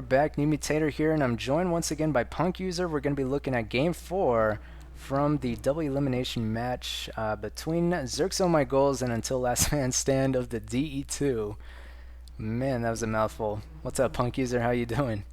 back. New Mutator here, and I'm joined once again by PunkUser. We're going to be looking at Game 4 from the double elimination match between Xerxo My Goals and Until Last Man Stand of the DE2. Man, that was a mouthful. What's up, PunkUser? How you doing?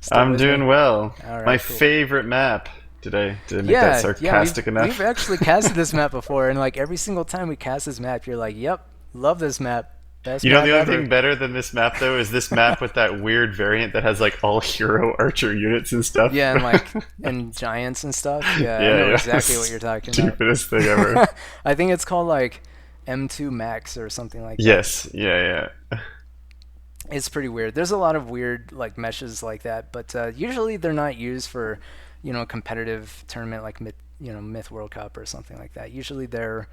Still I'm with me? doing well. All right, My cool. favorite map today. Did I make that sarcastic enough? We've actually casted this map before, and like every single time we cast this map, you're like, yep, love this map. Best You know, map the only ever. thing better than this map, though, is this map with that weird variant that has like all hero archer units and stuff. Yeah, and like and giants and stuff. Yeah, I Yeah, know yeah. exactly what you're talking about. Stupidest thing ever. I think it's called like M2 Max or something like that. Yes, yeah, yeah. It's pretty weird. There's a lot of weird like meshes like that, but usually they're not used for, competitive tournament like Myth World Cup or something like that. Usually they're,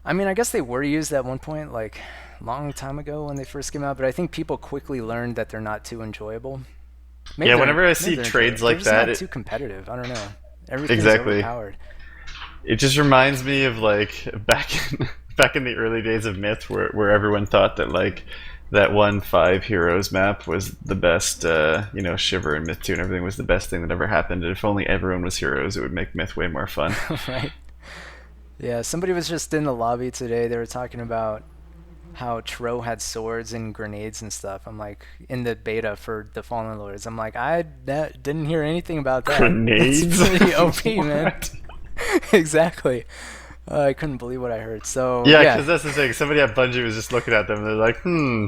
I mean, I guess they were used at one point, like long time ago when they first came out, but I think people quickly learned that they're not too enjoyable. Yeah, whenever I see they're trades enjoyable. like They're just that, not too competitive. I don't know. Everything's Exactly. overpowered. it just reminds me of like back in the early days of Myth, where everyone thought that like that one 5 heroes map was the best. Shiver and Myth 2 and everything was the best thing that ever happened. And if only everyone was heroes, it would make Myth way more fun. Right. Yeah, somebody was just in the lobby today. They were talking about how Tro had swords and grenades and stuff. I'm like, in the beta for the Fallen Lords. I'm like, didn't hear anything about that. Grenades? It's pretty OP, man. What? Exactly. I couldn't believe what I heard. So Yeah, yeah, because that's the thing. Somebody at Bungie was just looking at them and they're like,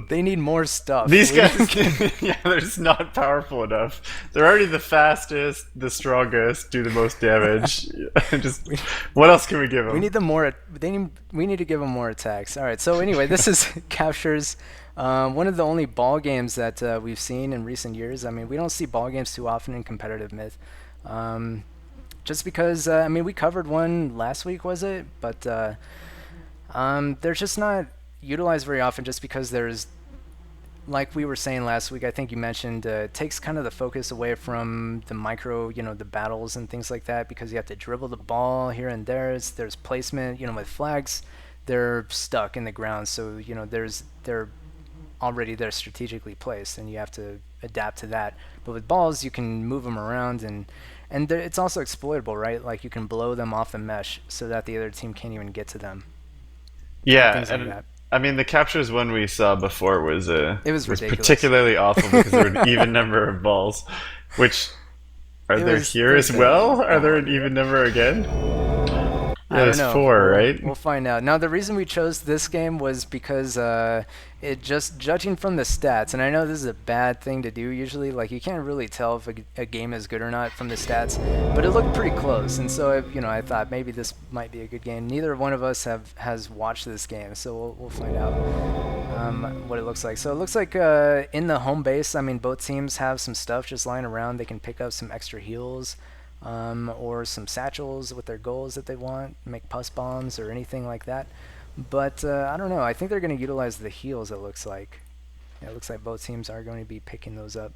they need more stuff. these guys, yeah, they're just not powerful enough. They're already the fastest, the strongest, do the most damage. Just, what else can we give them? We need them more. We need to give them more attacks. All right. So anyway, this is captures. One of the only ball games that we've seen in recent years. I mean, we don't see ball games too often in competitive Myth. Just because, we covered one last week, was it? But they're just not utilized very often just because there's, like we were saying last week, I think you mentioned, it takes kind of the focus away from the micro, the battles and things like that, because you have to dribble the ball here and there. There's placement, with flags, they're stuck in the ground. So, they're already there strategically placed, and you have to adapt to that. But with balls, you can move them around, and it's also exploitable, right? Like you can blow them off the mesh so that the other team can't even get to them. Yeah, Things like and that. I mean the captures one we saw before was It was ridiculous. particularly awful because there were an even number of balls. Which are there here as well? Are there an even number again? I Yeah, don't there's know. 4, right? We'll find out. Now, the reason we chose this game was because it just judging from the stats, and I know this is a bad thing to do usually. Like you can't really tell if a game is good or not from the stats, but it looked pretty close, and so I thought maybe this might be a good game. Neither one of us has watched this game, so we'll find out what it looks like. So it looks like in the home base, I mean, both teams have some stuff just lying around. They can pick up some extra heals. Or some satchels with their goals that they want, make pus bombs or anything like that. But I don't know. I think they're going to utilize the heals, it looks like. It looks like both teams are going to be picking those up.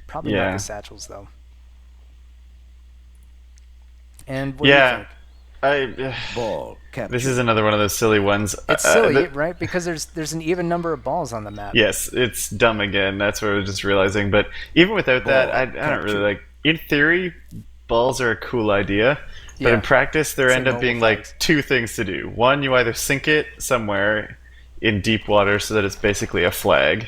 Probably not Yeah. the satchels, though. And what do you think? Ball capture. This is another one of those silly ones. It's silly, right? Because there's an even number of balls on the map. Yes, it's dumb again. That's what I was just realizing. But even without that, I don't really like. In theory, balls are a cool idea, but Yeah. in practice, there It's end like up being mobile like flags. 2 things to do. One, you either sink it somewhere in deep water so that it's basically a flag,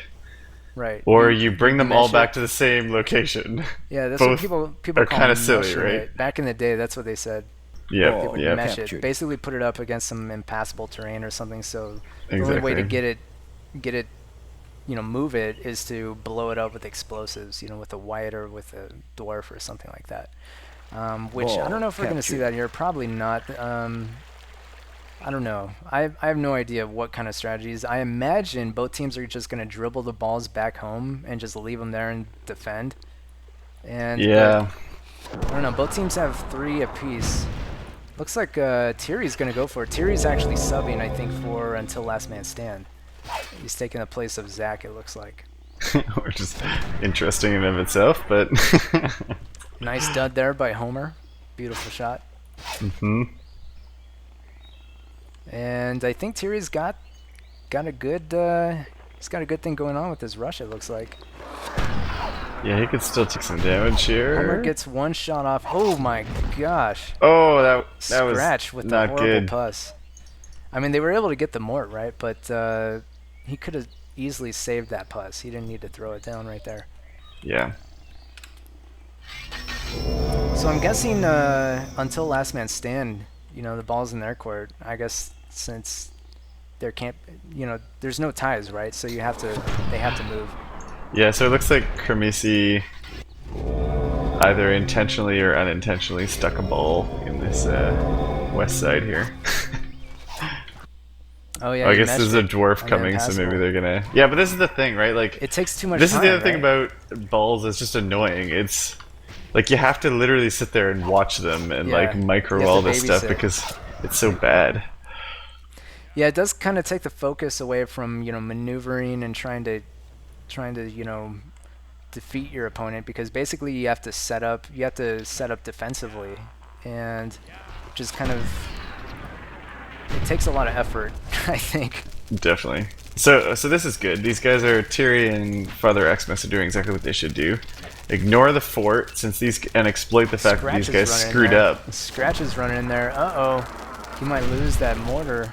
Right. or you bring them all mesh back it. to the same location. Yeah, that's Both what people are call kinda silly, meshing right? it. Back in the day, that's what they said. They Yep, would yep. mesh Captured. it. Basically, put it up against some impassable terrain or something. So the only way Exactly. to get it, move it is to blow it up with explosives. With a white or with a dwarf or something like that. Which I Ball don't know if we're going to see captured. that here. Probably not. I don't know. I have no idea what kind of strategies. I imagine both teams are just going to dribble the balls back home and just leave them there and defend. And Yeah. I don't know. Both teams have 3 apiece. Looks like Tiri's going to go for it. Tiri's actually subbing, I think, for Until Last Man Stand. He's taking the place of Zach, it looks like. Which is interesting in and of itself, but Nice dud there by Homer. Beautiful shot. Mhm. And I think Tiri's got a good he's got a good thing going on with his rush, it looks like. Yeah, he could still take some damage here. Homer gets one shot off. Oh my gosh. Oh, that was Scratch with the not horrible good. puss. I mean, they were able to get the mort, right? But he could have easily saved that puss. He didn't need to throw it down right there. Yeah. So I'm guessing until last man stand, the ball's in their court. I guess since there can't, there's no ties, right? So they have to move. Yeah, so it looks like Kermisi either intentionally or unintentionally stuck a ball in this west side here. Oh yeah. I guess there's a dwarf coming, so maybe they're gonna. Yeah, but this is the thing, right? Like, it takes too much this time. This is the other right? thing about balls. It's just annoying. It's like you have to literally sit there and watch them and like micro all this stuff because it's so bad. Yeah, it does kind of take the focus away from maneuvering and trying to defeat your opponent, because basically you have to set up defensively, and just kind of it takes a lot of effort. I think definitely. So this is good. These guys are Tiri and Father Xmas are doing exactly what they should do. Ignore the fort and exploit the fact that these guys screwed up. Scratch is running in there. He might lose that mortar,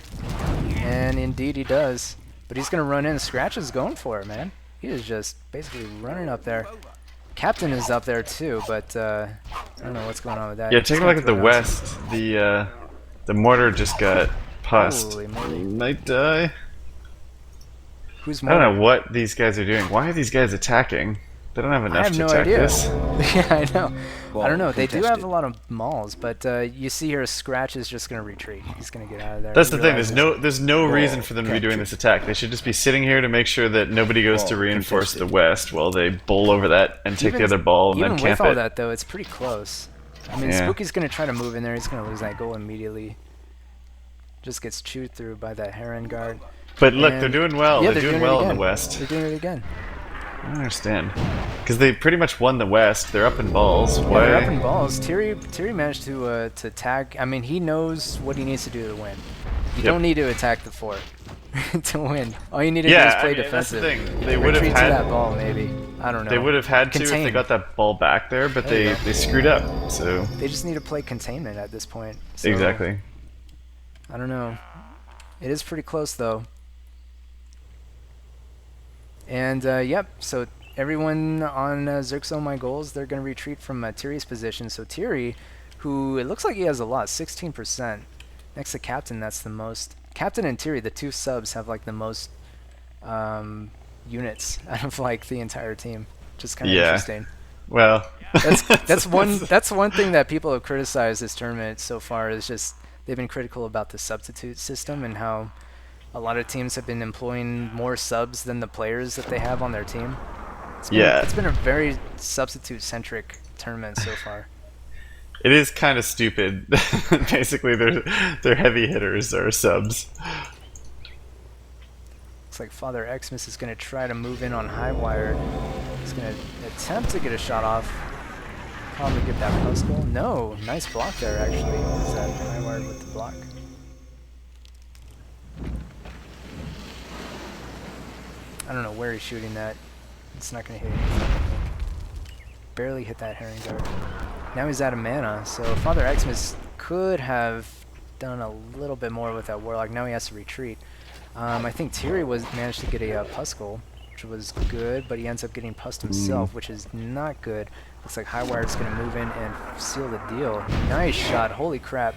and indeed he does. But he's gonna run in. Scratch is going for it, man. He is just basically running up there. Captain is up there too, but I don't know what's going on with that. Yeah, take a look at the west. The mortar just got pussed. Holy moly. Might die. Who's I don't know what these guys are doing. Why are these guys attacking? They don't have enough to attack this. Yeah, I know. I don't know. They do have a lot of mauls, but you see here, Scratch is just going to retreat. He's going to get out of there. That's the thing. There's no reason for them to be doing this attack. They should just be sitting here to make sure that nobody goes to reinforce the west while they bowl over that and take the other ball and then camp it. Even with all that, though, it's pretty close. I mean, Spooky's going to try to move in there. He's going to lose that goal immediately. Just gets chewed through by that Heron guard. But look, they're doing well. Yeah, they're doing well in the west. They're doing it again. I don't understand. Because they pretty much won the west. They're up in balls. Why? They're up in balls. Tiri managed to tag. I mean, he knows what he needs to do to win. You don't need to attack the fort to win. All you need to do is play defensive. That's the thing. They would have had that ball, maybe. I don't know. They would have had to if they got that ball back there, but they screwed up. So they just need to play containment at this point. So, exactly. I don't know. It is pretty close though. And yep, so everyone on Xerxo My Goals, they're going to retreat from Tiri's position. So Tiri, who it looks like he has a lot, 16%. Next to Captain, that's the most. Captain and Tiri, the two subs, have like the most units out of like the entire team. Just kind of interesting. Well, that's one thing that people have criticized this tournament so far, is just they've been critical about the substitute system and how a lot of teams have been employing more subs than the players that they have on their team. It's been a very substitute-centric tournament so far. It is kind of stupid. Basically, their heavy hitters are subs. Looks like Father Xmas is going to try to move in on Highwire. He's going to attempt to get a shot off. Probably get that post goal. No, nice block there, actually. Is that Highwire with the block? I don't know where he's shooting that. It's not going to hit anything. Barely hit that Herring guard. Now he's out of mana, so Father Xmas could have done a little bit more with that Warlock. Now he has to retreat. I think Tiri managed to get a Puskle, which was good, but he ends up getting pussed himself, which is not good. Looks like Highwire's going to move in and seal the deal. Nice shot. Holy crap.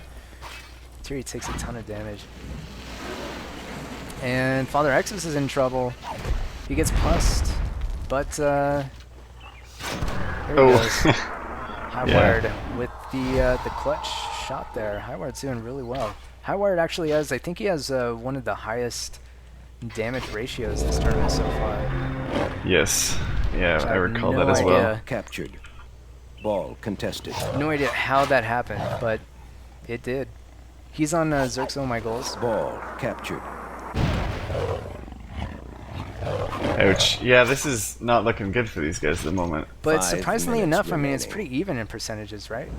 Tiri takes a ton of damage. And Father Xmas is in trouble. He gets pussed, but there he goes. Highwired with the clutch shot there. Highwired's doing really well. Highwired actually has, I think he has one of the highest damage ratios this tournament so far. Yes. Yeah, I recall that as well. Captured. Ball contested. No idea how that happened, but it did. He's on Xerxo My Goals. Ball captured. Ouch. Yeah, this is not looking good for these guys at the moment. But surprisingly enough, I mean, it's pretty even in percentages, right?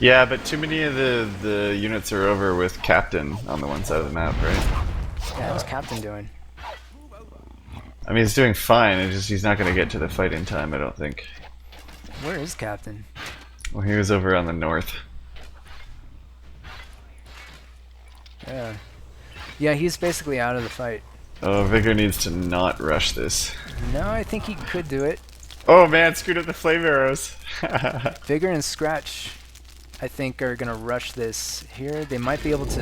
Yeah, but too many of the units are over with Captain on the one side of the map, right? Yeah, how's Captain doing? I mean, he's doing fine. It's just he's not going to get to the fight in time, I don't think. Where is Captain? Well, he was over on the north. Yeah. Yeah, he's basically out of the fight. Oh, Vigor needs to not rush this. No, I think he could do it. Oh man, screwed up the flame arrows. Vigor and Scratch, I think, are gonna rush this here. They might be able to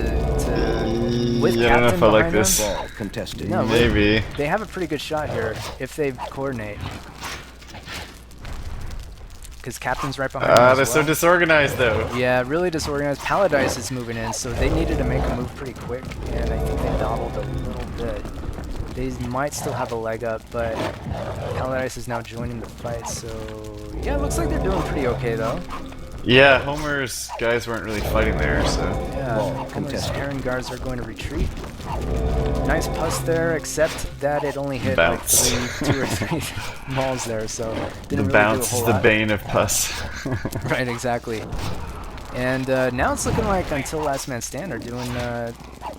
with Yeah, I don't know Captain if I like behind this. them. Ball contested. No, Maybe. they have a pretty good shot here if they coordinate. Because Captain's right behind them Ah, as they're so well. disorganized though. Yeah, really disorganized. Paladise is moving in, so they needed to make a move pretty quick, and I think they dawdled a little bit. They might still have a leg up, but Paladise is now joining the fight, so yeah, it looks like they're doing pretty okay though. Yeah, Homer's guys weren't really fighting there, so. Yeah, Ball Homer's contested. Heron guards are going to retreat. Nice puss there, except that it only hit like Bounce. 2 or 3 balls there, so didn't The really bounce do a is whole the lot. bane of pus. Right, exactly. And now it's looking like Until Last Man Stand are doing. They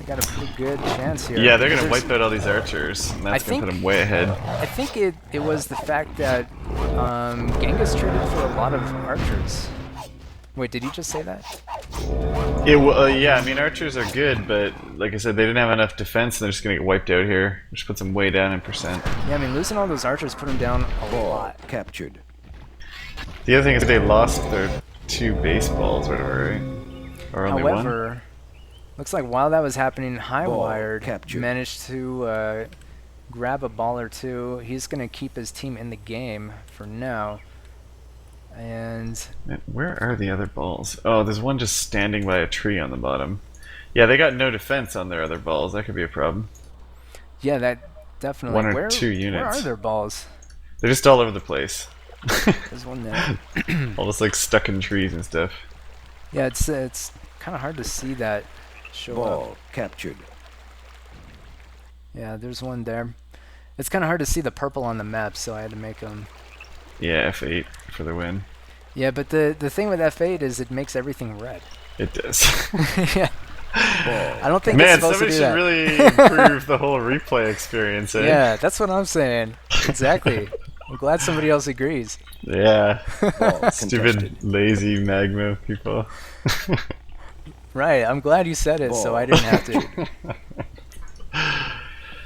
got a pretty good chance here. Yeah, they're gonna There's- wipe out all these archers, and that's I gonna put think- them way ahead. I think it was the fact that Genghis traded for a lot of archers. Wait, did you just say that? Yeah, I mean archers are good, but like I said, they didn't have enough defense, and they're just gonna get wiped out here, which puts them way down in percent. Yeah, I mean losing all those archers put them down a Ball lot. captured. The other thing is they lost their 2 baseballs, whatever, right? Or only one. However, looks like while that was happening, Ball Highwired captured. managed to grab a ball or two. He's going to keep his team in the game for now. And Man, where are the other balls? Oh, there's one just standing by a tree on the bottom. Yeah, they got no defense on their other balls. That could be a problem. yeah, that definitely. One or where, 2 Where units. are their balls? They're just all over the place. There's one there. Almost like stuck in trees and stuff. Yeah, it's kind of hard to see that show up. Ball captured. Yeah, there's one there. It's kind of hard to see the purple on the map, so I had to make them. Yeah, F8 for the win. Yeah, but the thing with F8 is it makes everything red. It does. Yeah. Ball. I don't think Man, it's supposed somebody to do should that. really improve the whole replay experience, eh? Yeah, that's what I'm saying. Exactly. I'm glad somebody else agrees. Yeah. Ball Stupid, contested. lazy magma people. Right, I'm glad you said it, so Ball. I didn't have to.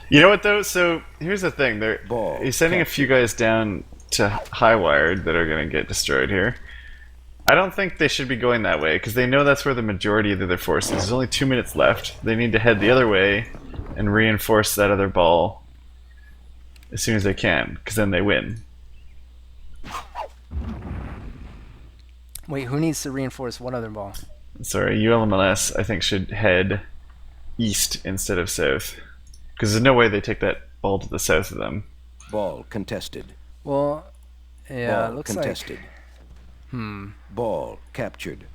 You know what though? So here's the thing. Ball He's sending a few guys down to Highwired that are going to get destroyed here. I don't think they should be going that way because they know that's where the majority of their forces is. There's only 2 minutes left. They need to head the other way and reinforce that other ball as soon as they can, because then they win. Wait, who needs to reinforce what other ball? Sorry, ULMS I think should head east instead of south, because there's no way they take that ball to the south of them. Ball contested. Well, yeah, Ball it looks contested. Ball captured.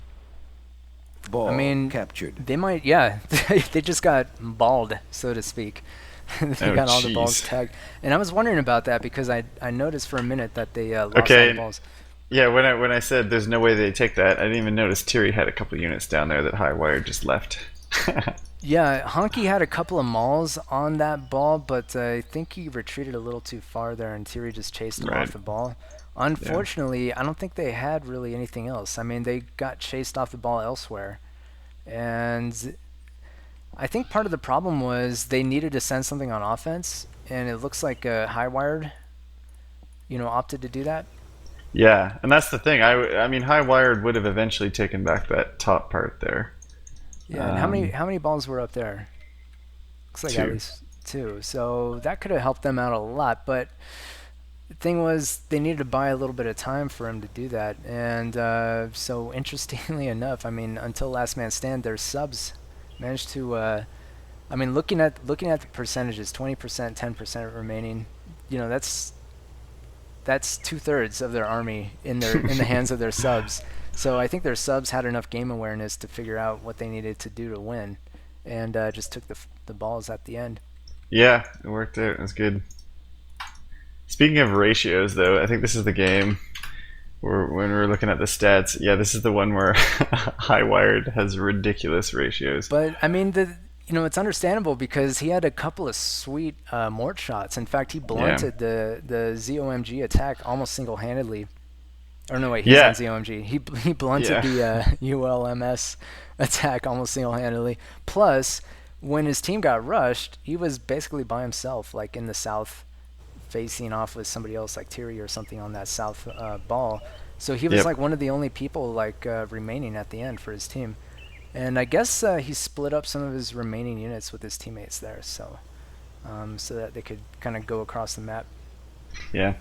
Ball I mean, captured. they might, yeah, they just got balled, so to speak. They Oh, got all the balls jeez. tagged. And I was wondering about that because I noticed for a minute that they lost Okay. all the balls. Yeah, when I said there's no way they take that, I didn't even notice Tiri had a couple units down there that Highwire just left. Yeah, Honky had a couple of mauls on that ball, but I think he retreated a little too far there, and Tiri just chased him Right. off the ball. Unfortunately, I don't think they had really anything else. I mean, they got chased off the ball elsewhere. And I think part of the problem was they needed to send something on offense, and it looks like Highwired, opted to do that. Yeah, and that's the thing. I mean, Highwired would have eventually taken back that top part there. Yeah, and how many balls were up there? Looks like at 2. least 2. So that could have helped them out a lot, but the thing was they needed to buy a little bit of time for him to do that. And so interestingly enough, I mean, until Last Man Stand, their subs managed to I mean, looking at the percentages, 20%, 10% remaining, that's 2/3 of their army in the hands of their subs. So I think their subs had enough game awareness to figure out what they needed to do to win, and just took the balls at the end. Yeah, it worked out. It was good. Speaking of ratios, though, I think this is the game where when we're looking at the stats, yeah, this is the one where Highwired has ridiculous ratios. But I mean, You know, it's understandable because he had a couple of sweet mort shots. In fact, he Yeah. blunted the ZOMG attack almost single-handedly. Or no, wait, he's on Yeah. ZOMG. He blunted Yeah. the ULMS attack almost single-handedly. Plus, when his team got rushed, he was basically by himself, like in the south, facing off with somebody else, like Tiri or something on that south ball. So he was Yep. like one of the only people like remaining at the end for his team. And I guess he split up some of his remaining units with his teammates there, so that they could kind of go across the map. Yeah.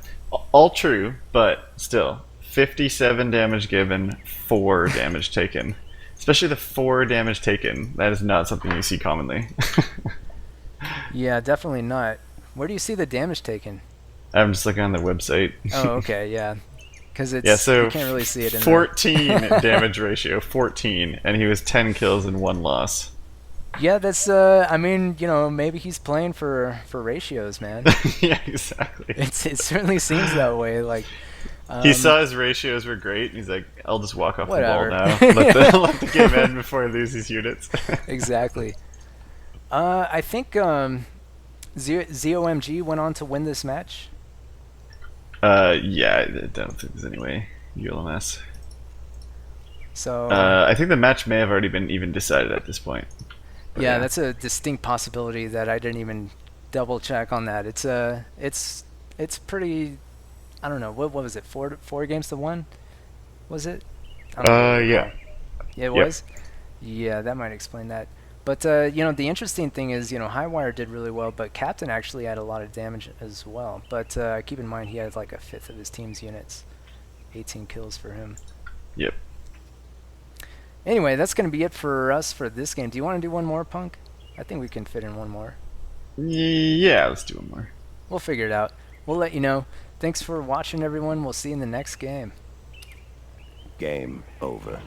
All true, but still, 57 damage given, 4 damage taken. Especially the 4 damage taken. That is not something you see commonly. Yeah, definitely not. Where do you see the damage taken? I'm just looking on the website. Oh, okay, yeah. Because it's Yeah, so you can't really see it in 14 damage ratio, 14, and he was 10 kills and 1 loss. Yeah, that's I mean, you know, maybe he's playing for ratios, man. Yeah, exactly. It certainly seems that way. Like He saw his ratios were great, and he's like, I'll just walk off Whatever. the ball now. Let the game end before I lose these units. Exactly. I think ZOMG went on to win this match. Yeah, I don't think there's any way. ULMS. So I think the match may have already been even decided at this point. But yeah, that's a distinct possibility that I didn't even double check on that. It's pretty. I don't know. What was it? Four games to one? Was it? I don't really yeah. recall. Yeah, it Yep. was. Yeah, that might explain that. But you know, the interesting thing is, you know, Highwire did really well, but Captain actually had a lot of damage as well. But keep in mind, he had like a fifth of his team's units, 18 kills for him. Yep. Anyway, that's going to be it for us for this game. Do you want to do one more, Punk? I think we can fit in one more. Yeah, let's do one more. We'll figure it out. We'll let you know. Thanks for watching, everyone. We'll see you in the next game. Game over.